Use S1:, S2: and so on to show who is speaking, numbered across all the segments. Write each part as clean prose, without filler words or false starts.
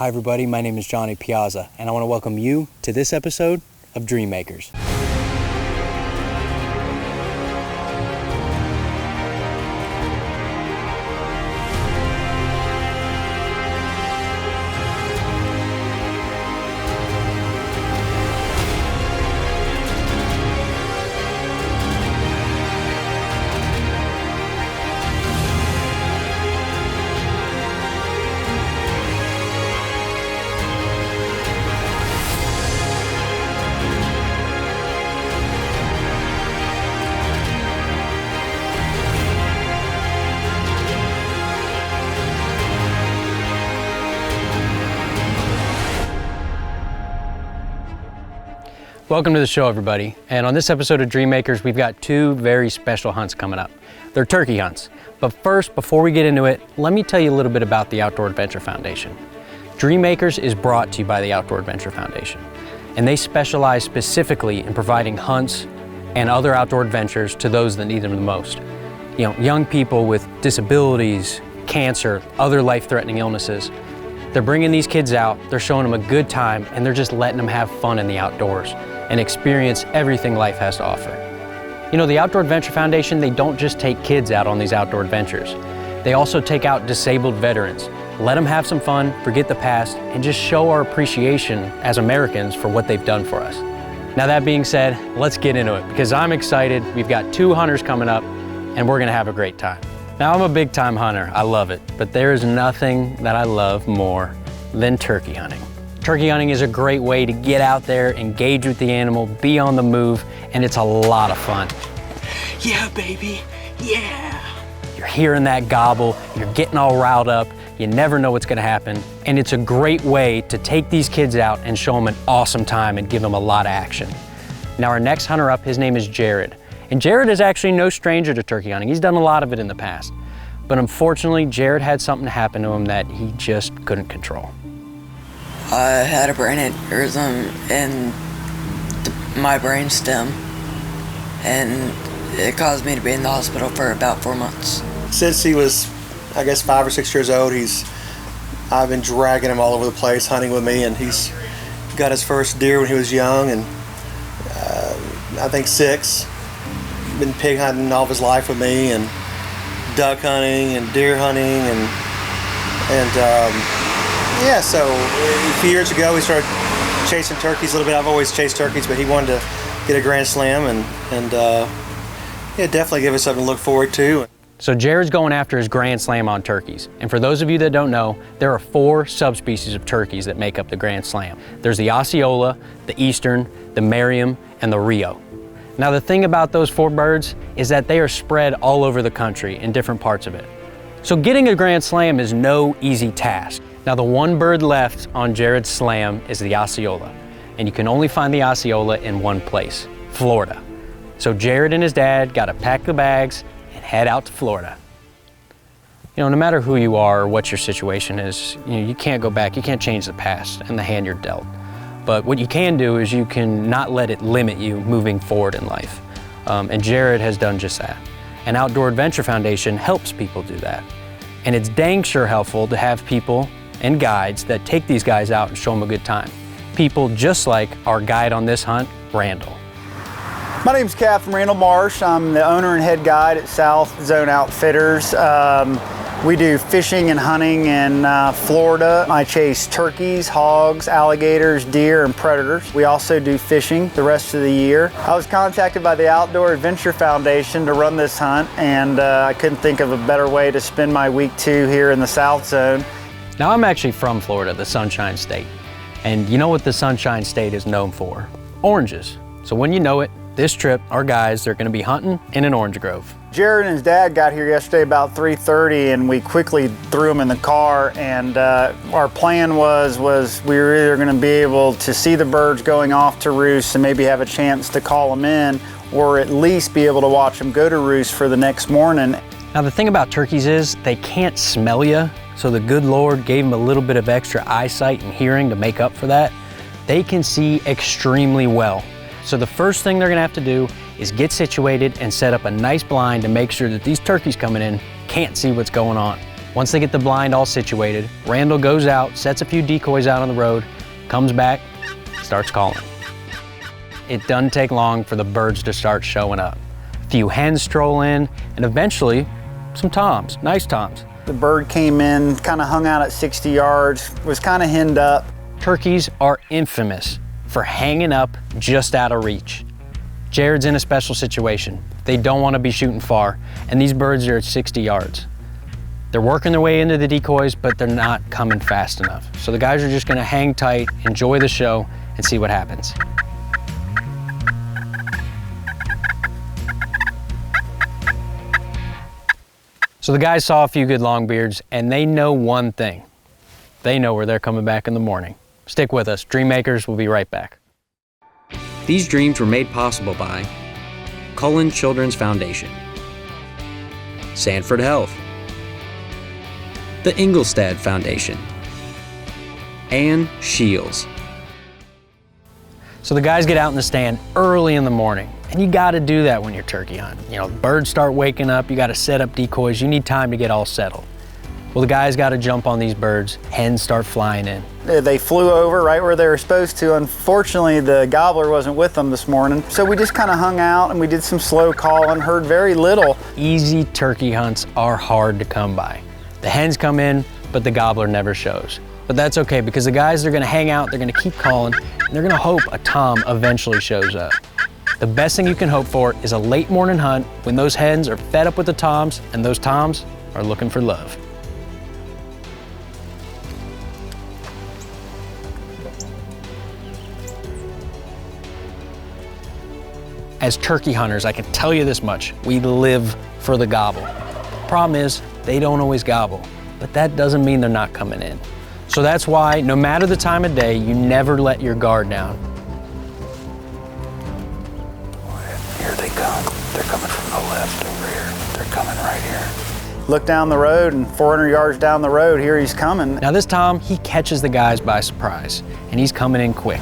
S1: Hi everybody, my name is Johnny Piazza, and I want to welcome you to this episode of Dream Makers. Welcome to the show, everybody. And on this episode of Dream Makers, we've got two very special hunts coming up. They're turkey hunts. But first, before we get into it, let me tell you a little bit about the Outdoor Adventure Foundation. Dream Makers is brought to you by the Outdoor Adventure Foundation, and they specialize specifically in providing hunts and other outdoor adventures to those that need them the most. You know, young people with disabilities, cancer, other life-threatening illnesses. They're bringing these kids out, they're showing them a good time, and they're just letting them have fun in the outdoors and experience everything life has to offer. You know, the Outdoor Adventure Foundation, they don't just take kids out on these outdoor adventures. They also take out disabled veterans, let them have some fun, forget the past, and just show our appreciation as Americans for what they've done for us. Now that being said, let's get into it because I'm excited. We've got two hunters coming up and we're gonna have a great time. Now I'm a big time hunter, I love it, but there is nothing that I love more than turkey hunting. Turkey hunting is a great way to get out there, engage with the animal, be on the move, and it's a lot of fun.
S2: Yeah, baby, yeah.
S1: You're hearing that gobble, you're getting all riled up, you never know what's gonna happen, and it's a great way to take these kids out and show them an awesome time and give them a lot of action. Now our next hunter up, his name is Jared. And Jared is actually no stranger to turkey hunting. He's done a lot of it in the past. But unfortunately, Jared had something happen to him that he just couldn't control.
S2: I had a brain aneurysm in my brain stem, and it caused me to be in the hospital for about 4 months.
S3: Since he was, I guess, 5 or 6 years old, I've been dragging him all over the place, hunting with me, and he's got his first deer when he was young, and I think 6. Been pig hunting all of his life with me, and duck hunting and deer hunting, and yeah, so a few years ago we started chasing turkeys a little bit. I've always chased turkeys, but he wanted to get a Grand Slam, and yeah, definitely give us something to look forward to.
S1: So Jared's going after his Grand Slam on turkeys. And for those of you that don't know, there are 4 subspecies of turkeys that make up the Grand Slam. There's the Osceola, the Eastern, the Merriam, and the Rio. Now the thing about those 4 birds is that they are spread all over the country in different parts of it. So getting a Grand Slam is no easy task. Now the one bird left on Jared's slam is the Osceola, and you can only find the Osceola in one place, Florida. So Jared and his dad got to pack the bags and head out to Florida. You know, no matter who you are or what your situation is, you can't go back, you can't change the past and the hand you're dealt. But what you can do is you can not let it limit you moving forward in life. And Jared has done just that. And Outdoor Adventure Foundation helps people do that. And it's dang sure helpful to have people and guides that take these guys out and show them a good time. People just like our guide on this hunt, Randall.
S4: My name's Captain Randall Marsh. I'm the owner and head guide at South Zone Outfitters. We do fishing and hunting in Florida. I chase turkeys, hogs, alligators, deer, and predators. We also do fishing the rest of the year. I was contacted by the Outdoor Adventure Foundation to run this hunt, and I couldn't think of a better way to spend my week 2 here in the South Zone.
S1: Now I'm actually from Florida, the Sunshine State. And you know what the Sunshine State is known for? Oranges. So when you know it, this trip, our guys, they're gonna be hunting in an orange grove.
S4: Jared and his dad got here yesterday about 3:30, and we quickly threw them in the car, and our plan was we were either gonna be able to see the birds going off to roost and maybe have a chance to call them in, or at least be able to watch them go to roost for the next morning.
S1: Now the thing about turkeys is they can't smell you, so the good Lord gave them a little bit of extra eyesight and hearing to make up for that. They can see extremely well. So the first thing they're gonna have to do is get situated and set up a nice blind to make sure that these turkeys coming in can't see what's going on. Once they get the blind all situated, Randall goes out, sets a few decoys out on the road, comes back, starts calling. It doesn't take long for the birds to start showing up. A few hens stroll in, and eventually some toms, nice toms.
S4: The bird came in, kind of hung out at 60 yards, was kind of henned up.
S1: Turkeys are infamous for hanging up just out of reach. Jared's in a special situation. They don't want to be shooting far, and these birds are at 60 yards. They're working their way into the decoys, but they're not coming fast enough. So the guys are just gonna hang tight, enjoy the show, and see what happens. So the guys saw a few good longbeards, and they know one thing. They know where they're coming back in the morning. Stick with us, Dream Makers will be right back. These dreams were made possible by Cullen Children's Foundation, Sanford Health, the Engelstad Foundation, and Shields. So the guys get out in the stand early in the morning, and you gotta do that when you're turkey hunting. You know, birds start waking up, you gotta set up decoys, you need time to get all settled. Well, the guys gotta jump on these birds, hens start flying in.
S4: They flew over right where they were supposed to. Unfortunately, the gobbler wasn't with them this morning, so we just kind of hung out and we did some slow calling, heard very little.
S1: Easy turkey hunts are hard to come by. The hens come in, but the gobbler never shows. But that's okay, because the guys are gonna hang out, they're gonna keep calling, and they're gonna hope a tom eventually shows up. The best thing you can hope for is a late morning hunt when those hens are fed up with the toms and those toms are looking for love. As turkey hunters, I can tell you this much, we live for the gobble. Problem is, they don't always gobble, but that doesn't mean they're not coming in. So that's why, no matter the time of day, you never let your guard down.
S4: Here they come. They're coming from the left over here. They're coming right here. Look down the road, and 400 yards down the road, here he's coming.
S1: Now this tom, he catches the guys by surprise, and he's coming in quick.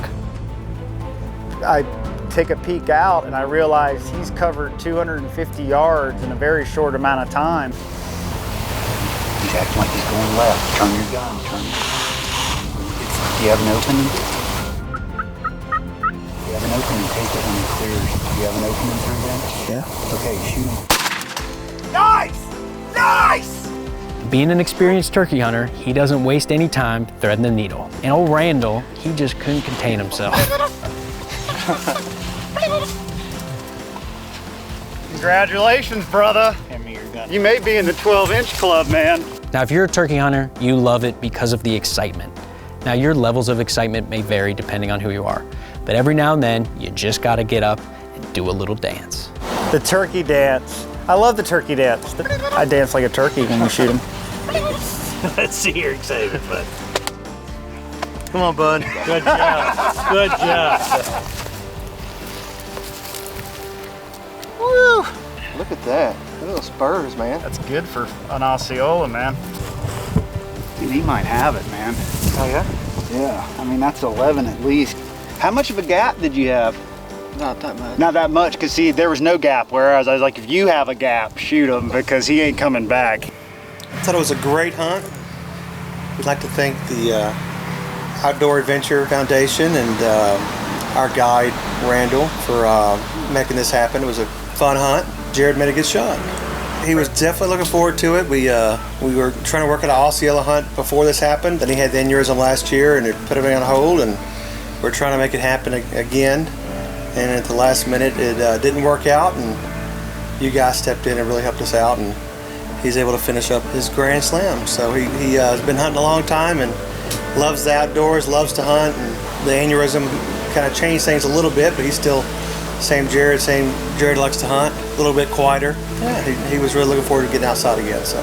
S4: I take a peek out and I realize he's covered 250 yards in a very short amount of time.
S5: He's acting like he's going left. Turn your gun, turn. Do you have an opening? Do you have an opening? Take it when it clears. Do you have an opening through there?
S4: Yeah.
S5: Okay, shoot him.
S4: Nice! Nice!
S1: Being an experienced turkey hunter, he doesn't waste any time threading the needle. And old Randall, he just couldn't contain himself.
S4: Congratulations, brother.
S5: Hand me your gun.
S4: You may be in the 12-inch club, man.
S1: Now, if you're a turkey hunter, you love it because of the excitement. Now, your levels of excitement may vary depending on who you are, but every now and then, you just gotta get up and do a little dance.
S4: The turkey dance. I love the turkey dance. I dance like a turkey when we shoot him.
S5: Let's see your excitement, bud.
S3: Come on, bud.
S5: Good job. Good job.
S3: Woo! Look at that. Look at those spurs, man.
S4: That's good for an Osceola, man.
S5: Dude, he might have it, man.
S3: Oh, yeah?
S5: Yeah, I mean, that's 11 at least. How much of a gap did you have?
S3: Not that much.
S5: Not that much, because see, there was no gap, whereas I was like, if you have a gap, shoot him, because he ain't coming back.
S3: I thought it was a great hunt. We'd like to thank the Outdoor Adventure Foundation and our guide, Randall, for making this happen. It was a fun hunt. Jared made a good shot. He was definitely looking forward to it. We were trying to work on an Osceola hunt before this happened. Then he had the aneurysm last year and it put everything on hold, and we're trying to make it happen again. And at the last minute, it didn't work out, and you guys stepped in and really helped us out, and he's able to finish up his Grand Slam. So he has been hunting a long time and loves the outdoors, loves to hunt, and the aneurysm kind of changed things a little bit, but he's still same Jared likes to hunt, a little bit quieter. Yeah, he was really looking forward to getting outside again. So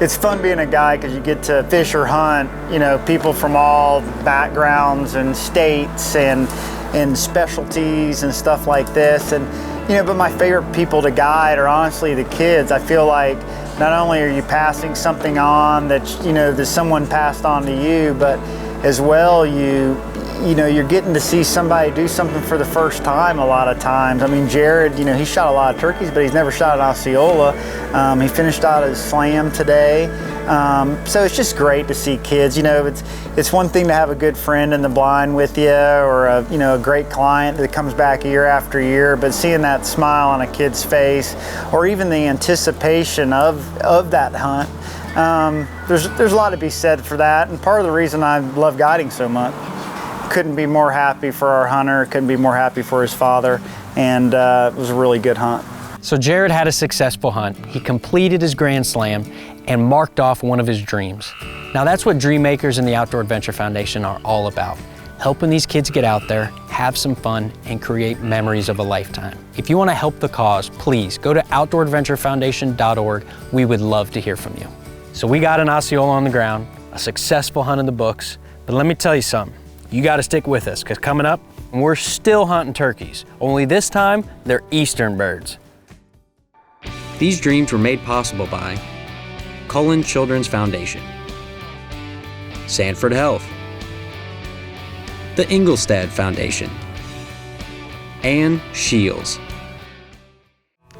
S4: It's fun being a guy because you get to fish or hunt, you know, people from all backgrounds and states and specialties and stuff like this. And, you know, but my favorite people to guide are honestly the kids. I feel like not only are you passing something on that, you know, that someone passed on to you, but as well you you know, you're getting to see somebody do something for the first time a lot of times. I mean, Jared, you know, he shot a lot of turkeys, but he's never shot an Osceola. He finished out his slam today. So it's just great to see kids. You know, it's one thing to have a good friend in the blind with you, or a great client that comes back year after year, but seeing that smile on a kid's face, or even the anticipation of that hunt, there's a lot to be said for that. And part of the reason I love guiding so much. Couldn't be more happy for our hunter, couldn't be more happy for his father, and it was a really good hunt.
S1: So Jared had a successful hunt. He completed his Grand Slam and marked off one of his dreams. Now that's what Dream Makers and the Outdoor Adventure Foundation are all about. Helping these kids get out there, have some fun, and create memories of a lifetime. If you want to help the cause, please go to OutdoorAdventureFoundation.org. We would love to hear from you. So we got an Osceola on the ground, a successful hunt in the books, but let me tell you something. You got to stick with us, because coming up, we're still hunting turkeys, only this time they're eastern birds. These dreams were made possible by Cullen Children's Foundation, Sanford Health, the Engelstad Foundation, and Shields.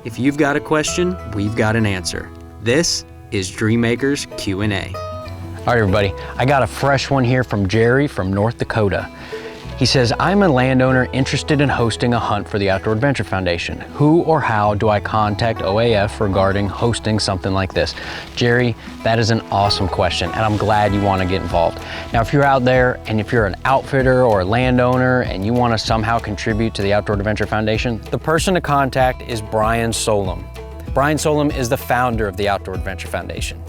S1: If you've got a question, we've got an answer. This is Dream Makers Q&A. All right, everybody, I got a fresh one here from Jerry from North Dakota. He says, I'm a landowner interested in hosting a hunt for the Outdoor Adventure Foundation. Who or how do I contact OAF regarding hosting something like this? Jerry, that is an awesome question, and I'm glad you want to get involved. Now, if you're out there and if you're an outfitter or a landowner and you want to somehow contribute to the Outdoor Adventure Foundation, the person to contact is Brian Solom. Brian Solom is the founder of the Outdoor Adventure Foundation,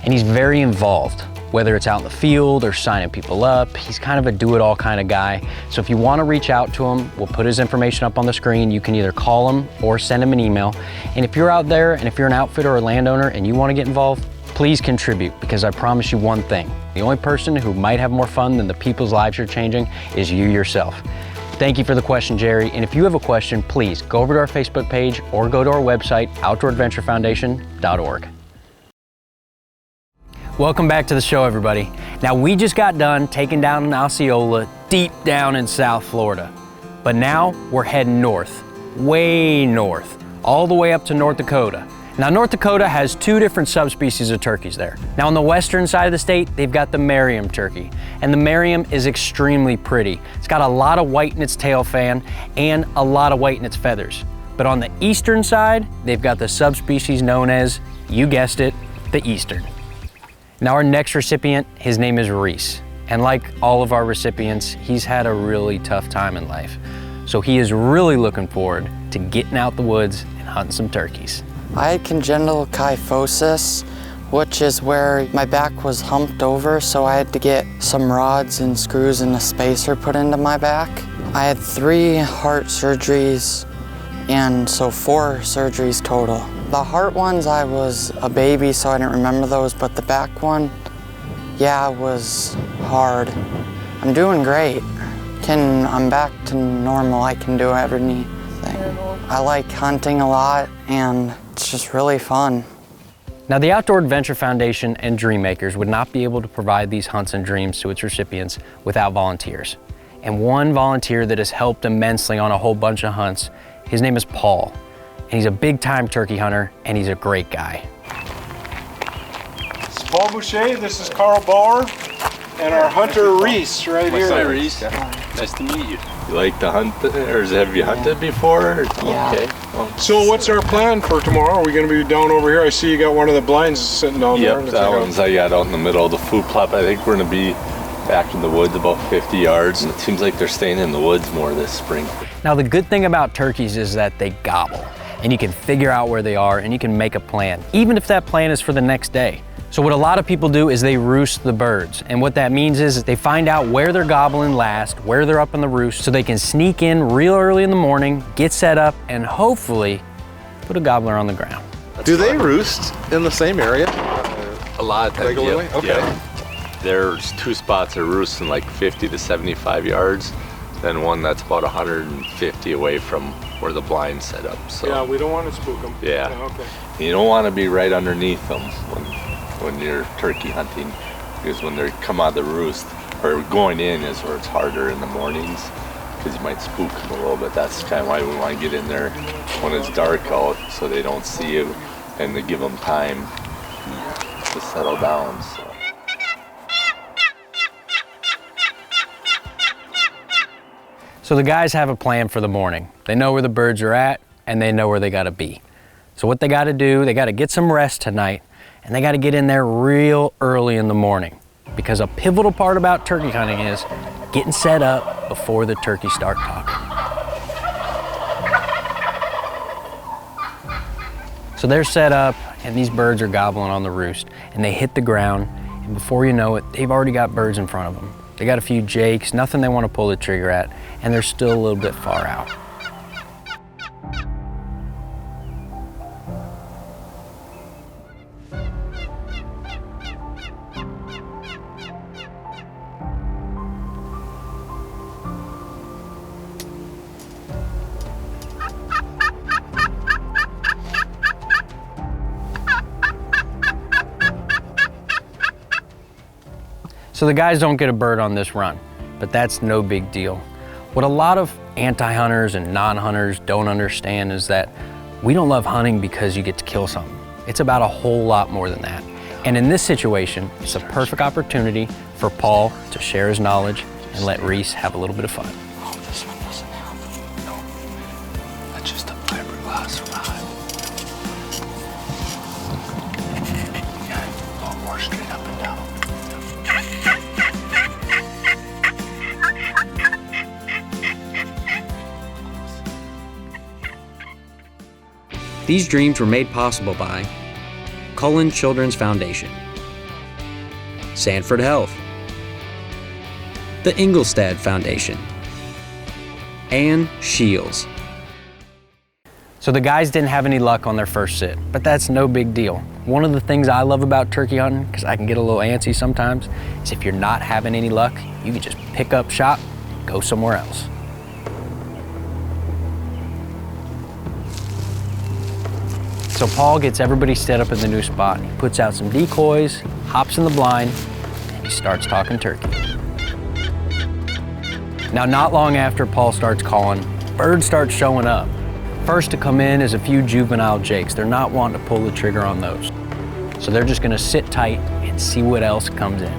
S1: and he's very involved. Whether it's out in the field or signing people up, he's kind of a do-it-all kind of guy. So if you want to reach out to him, we'll put his information up on the screen. You can either call him or send him an email. And if you're out there and if you're an outfitter or a landowner and you want to get involved, please contribute, because I promise you one thing. The only person who might have more fun than the people's lives you're changing is you yourself. Thank you for the question, Jerry. And if you have a question, please go over to our Facebook page or go to our website, OutdoorAdventureFoundation.org. Welcome back to the show, everybody. Now, we just got done taking down an Osceola deep down in South Florida. But now we're heading north, way north, all the way up to North Dakota. Now, North Dakota has two different subspecies of turkeys there. Now, on the western side of the state, they've got the Merriam turkey. And the Merriam is extremely pretty. It's got a lot of white in its tail fan and a lot of white in its feathers. But on the eastern side, they've got the subspecies known as, you guessed it, the eastern. Now, our next recipient, his name is Reese. And like all of our recipients, he's had a really tough time in life. So he is really looking forward to getting out the woods and hunting some turkeys.
S6: I had congenital kyphosis, which is where my back was humped over, so I had to get some rods and screws and a spacer put into my back. I had 3 heart surgeries, and so 4 surgeries total. The heart ones, I was a baby, so I didn't remember those, but the back one, yeah, was hard. I'm doing great. I'm back to normal. I can do everything. I like hunting a lot, and it's just really fun.
S1: Now, the Outdoor Adventure Foundation and Dream Makers would not be able to provide these hunts and dreams to its recipients without volunteers. And one volunteer that has helped immensely on a whole bunch of hunts, his name is Paul. And he's a big-time turkey hunter, and he's a great guy.
S7: It's Paul Boucher, this is Carl Bauer, and our hunter Reese right here.
S8: Hi, Reese. Nice to meet you. You like to hunt, or have you hunted before?
S6: Yeah.
S8: Okay. Well,
S7: So what's our plan for tomorrow? Are we going to be down over here? I see you got one of the blinds sitting down there.
S8: yep, that one's I got out in the middle of the food plot. I think we're going to be back in the woods about 50 yards. And it seems like they're staying in the woods more this spring.
S1: Now, the good thing about turkeys is that they gobble, and you can figure out where they are, and you can make a plan, even if that plan is for the next day. So what a lot of people do is they roost the birds. And what that means is they find out where they're gobbling last, where they're up in the roost, so they can sneak in real early in the morning, get set up, and hopefully put a gobbler on the ground.
S9: Do they roost in the same area?
S8: A lot of times,
S9: Regularly?
S8: yep,
S9: Okay.
S8: yep. There's 2 spots that roost in like 50 to 75 yards, then one that's about 150 away from where the blind's set up. So
S7: Yeah, we don't want to spook them.
S8: Yeah.
S7: Okay.
S8: You don't want to be right underneath them when you're turkey hunting, because when they come out of the roost, or going in is where it's harder in the mornings because you might spook them a little bit. That's kind of why we want to get in there when it's dark out so they don't see you and to give them time to settle down. So.
S1: So the guys have a plan for the morning. They know where the birds are at and they know where they gotta be. So what they gotta do, they gotta get some rest tonight and they gotta get in there real early in the morning because a pivotal part about turkey hunting is getting set up before the turkeys start talking. So they're set up and these birds are gobbling on the roost and they hit the ground and before you know it, they've already got birds in front of them. They got a few jakes, nothing they want to pull the trigger at, and they're still a little bit far out. So the guys don't get a bird on this run, but that's no big deal. What a lot of anti-hunters and non-hunters don't understand is that we don't love hunting because you get to kill something. It's about a whole lot more than that. And in this situation, it's a perfect opportunity for Paul to share his knowledge and let Reese have a little bit of fun.
S5: Oh, this one doesn't have. No, that's just a fiberglass rod. Yeah, a little more straight up and down.
S1: These dreams were made possible by Cullen Children's Foundation, Sanford Health, the Ingolstadt Foundation, and Shields. So the guys didn't have any luck on their first sit, but that's no big deal. One of the things I love about turkey hunting, because I can get a little antsy sometimes, is if you're not having any luck, you can just pick up shop and go somewhere else. So Paul gets everybody set up in the new spot. He puts out some decoys, hops in the blind, and he starts talking turkey. Now, not long after Paul starts calling, birds start showing up. First to come in is a few juvenile jakes. They're not wanting to pull the trigger on those. So they're just gonna sit tight and see what else comes in.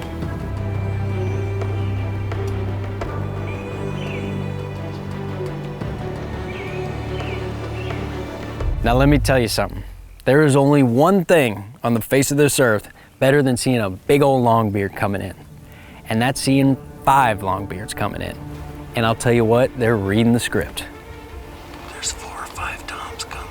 S1: Now let me tell you something. There is only one thing on the face of this earth better than seeing a big old longbeard coming in. And that's seeing 5 longbeards coming in. And I'll tell you what, they're reading the script.
S5: There's 4 or 5 toms coming.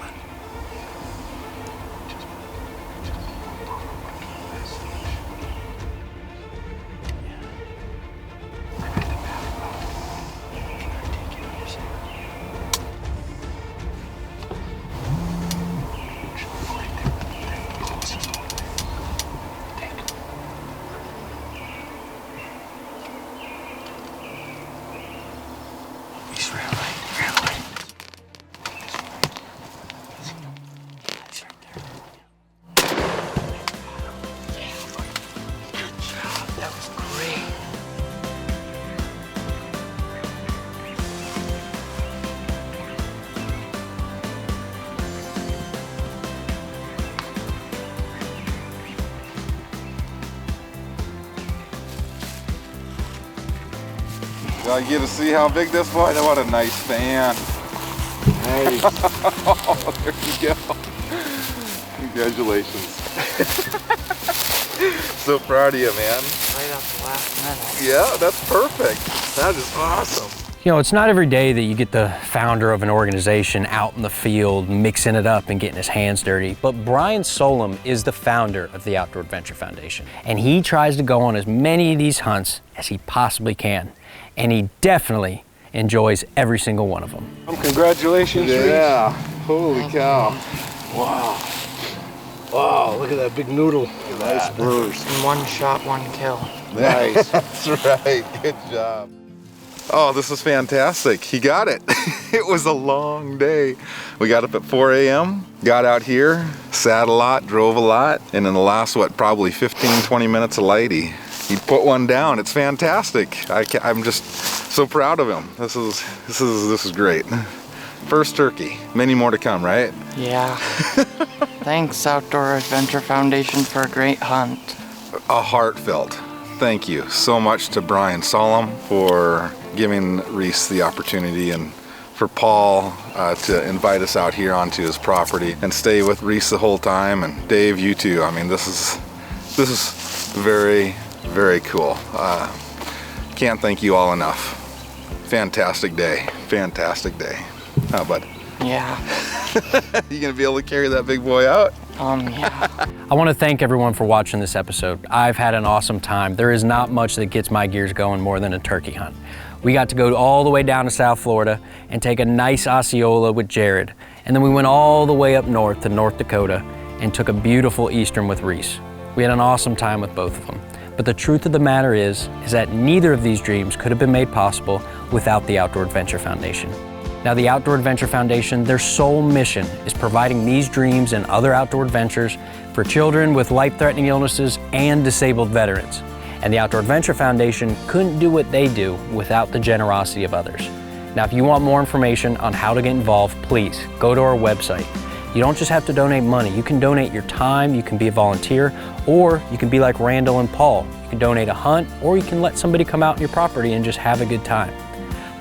S5: He's real light, real light. That's right there. Good job, that was great.
S10: Y'all get to see how big this was? What a nice fan.
S7: Nice.
S10: Oh, there you go. Congratulations. So proud of you, man.
S6: Right off the last minute.
S10: Yeah, that's perfect. That is awesome.
S1: You know, it's not every day that you get the founder of an organization out in the field mixing it up and getting his hands dirty, but Brian Solom is the founder of the Outdoor Adventure Foundation, and he tries to go on as many of these hunts as he possibly can, and he definitely enjoys every single one of them.
S7: Congratulations,
S10: Yeah, holy cow.
S7: Wow. Wow, look at that big noodle.
S10: Nice burst.
S6: One shot, one kill.
S10: Nice. That's right, good job. Oh, this is fantastic. He got it. It was a long day. We got up at 4 a.m., got out here, sat a lot, drove a lot, and in the last, probably 15, 20 minutes of lighty. he put one down. It's fantastic. I'm just so proud of him. This is great. First turkey. Many more to come, right?
S6: Yeah. Thanks, Outdoor Adventure Foundation, for a great hunt.
S10: A heartfelt thank you so much to Brian Solom for giving Reese the opportunity, and for Paul to invite us out here onto his property and stay with Reese the whole time, and Dave, you too. I mean, this is very, very cool. Can't thank you all enough. Fantastic day. Fantastic day. How bud?
S6: Yeah.
S10: You gonna be able to carry that big boy out?
S6: Yeah.
S1: I want to thank everyone for watching this episode. I've had an awesome time. There is not much that gets my gears going more than a turkey hunt. We got to go all the way down to South Florida and take a nice Osceola with Jared. And then we went all the way up north to North Dakota and took a beautiful Eastern with Reese. We had an awesome time with both of them. But the truth of the matter is that neither of these dreams could have been made possible without the Outdoor Adventure Foundation. Now, the Outdoor Adventure Foundation, their sole mission is providing these dreams and other outdoor adventures for children with life-threatening illnesses and disabled veterans. And the Outdoor Adventure Foundation couldn't do what they do without the generosity of others. Now, if you want more information on how to get involved, please go to our website. You don't just have to donate money. You can donate your time, you can be a volunteer, or you can be like Randall and Paul. You can donate a hunt, or you can let somebody come out on your property and just have a good time.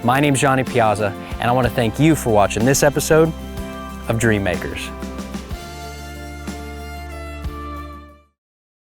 S1: My name's Johnny Piazza, and I want to thank you for watching this episode of Dream Makers.